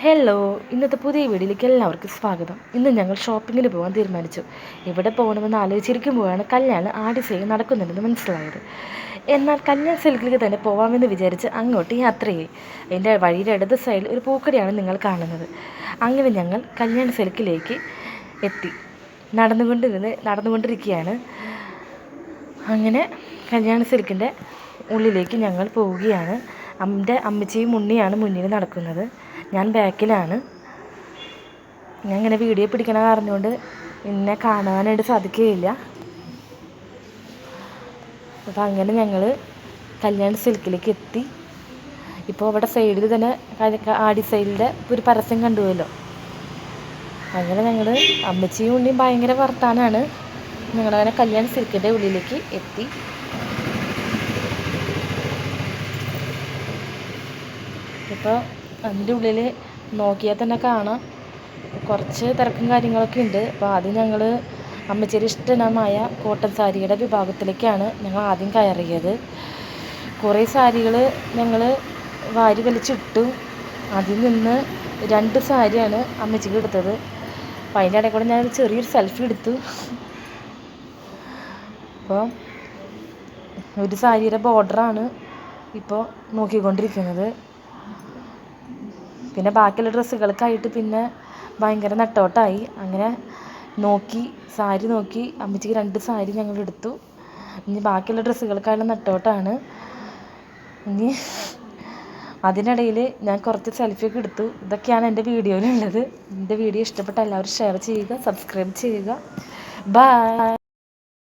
Hello, ഇന്നത്തെ പുതിയ വീഡിയോയിലേക്ക് എല്ലാവർക്കും സ്വാഗതം. ഇന്ന് ഞങ്ങൾ ഷോപ്പിങ്ങിന് പോകാൻ തീരുമാനിച്ചു. എവിടെ പോകണമെന്ന് ആലോചിച്ചിരിക്കുമ്പോഴാണ് കല്യാണം ആഡിസയിൽ നടക്കുന്നുണ്ടെന്ന് മനസ്സിലായത്. എന്നാൽ കല്യാൺ സിൽക്കിലേക്ക് തന്നെ പോകാമെന്ന് വിചാരിച്ച് അങ്ങോട്ട് യാത്രയായി. എൻ്റെ വഴിയുടെ ഇടത് സൈഡിൽ ഒരു പൂക്കടയാണ് നിങ്ങൾ കാണുന്നത്. അങ്ങനെ ഞങ്ങൾ കല്യാൺ സിൽക്കിലേക്ക് എത്തി. നടന്നുകൊണ്ടിരിക്കുകയാണ്. അങ്ങനെ കല്യാൺ സിൽക്കിൻ്റെ ഉള്ളിലേക്ക് ഞങ്ങൾ പോവുകയാണ്. എൻ്റെ അമ്മച്ചിയും ഉണ്ണിയാണ് മുന്നിൽ നടക്കുന്നത്, ഞാൻ ബാക്കിലാണ്. ഞാൻ ഇങ്ങനെ വീഡിയോ പിടിക്കണ കാരണമുണ്ട് എന്നെ കാണാനായിട്ട് സാധിക്കുകയില്ല. അപ്പം അങ്ങനെ ഞങ്ങൾ കല്യാൺ സിൽക്കിലേക്ക് എത്തി. ഇപ്പോൾ അവിടെ സൈഡിൽ തന്നെ ആഡിസൈലിൻ്റെ ഒരു പരസ്യം കണ്ടുവല്ലോ. അങ്ങനെ ഞങ്ങൾ അമ്മച്ചിയും ഉണ്ണിയും ഭയങ്കര വർത്താനാണ്. ഞങ്ങളങ്ങനെ കല്യാൺ സിൽക്കിൻ്റെ ഉള്ളിലേക്ക് എത്തി. ഇപ്പോൾ അതിൻ്റെ ഉള്ളിൽ നോക്കിയാൽ തന്നെ കാണാം കുറച്ച് തിരക്കും കാര്യങ്ങളൊക്കെ ഉണ്ട്. അപ്പോൾ ആദ്യം ഞങ്ങൾ അമ്മച്ചിയുടെ ഇഷ്ടമായ കോട്ടൺ സാരിയുടെ വിഭാഗത്തിലേക്കാണ് ഞങ്ങൾ ആദ്യം കയറിയത്. കുറേ സാരികൾ ഞങ്ങൾ വാരി വലിച്ചിട്ടു. അതിൽ നിന്ന് 2 സാരിയാണ് അമ്മച്ചിക്ക് എടുത്തത്. അപ്പോൾ അതിൻ്റെ ഇടയിൽ കൂടെ ഞാൻ ചെറിയൊരു സെൽഫി എടുത്തു. അപ്പോൾ ഒരു സാരിയുടെ ബോർഡറാണ് ഇപ്പോൾ നോക്കിക്കൊണ്ടിരിക്കുന്നത്. പിന്നെ ബാക്കിയുള്ള ഡ്രസ്സുകൾക്കായിട്ട് പിന്നെ ഭയങ്കര നെട്ടോട്ടായി. അങ്ങനെ സാരി നോക്കി അമ്മച്ചിക്ക് 2 സാരി ഞങ്ങൾ എടുത്തു. ഇനി ബാക്കിയുള്ള ഡ്രസ്സുകൾക്കായുള്ള നെട്ടോട്ടാണ്. ഇനി അതിനിടയിൽ ഞാൻ കുറച്ച് സെൽഫിയൊക്കെ എടുത്തു. ഇതൊക്കെയാണ് എൻ്റെ വീഡിയോയിലുള്ളത്. എൻ്റെ വീഡിയോ ഇഷ്ടപ്പെട്ട എല്ലാവരും ഷെയർ ചെയ്യുക, സബ്സ്ക്രൈബ് ചെയ്യുക. ബൈ.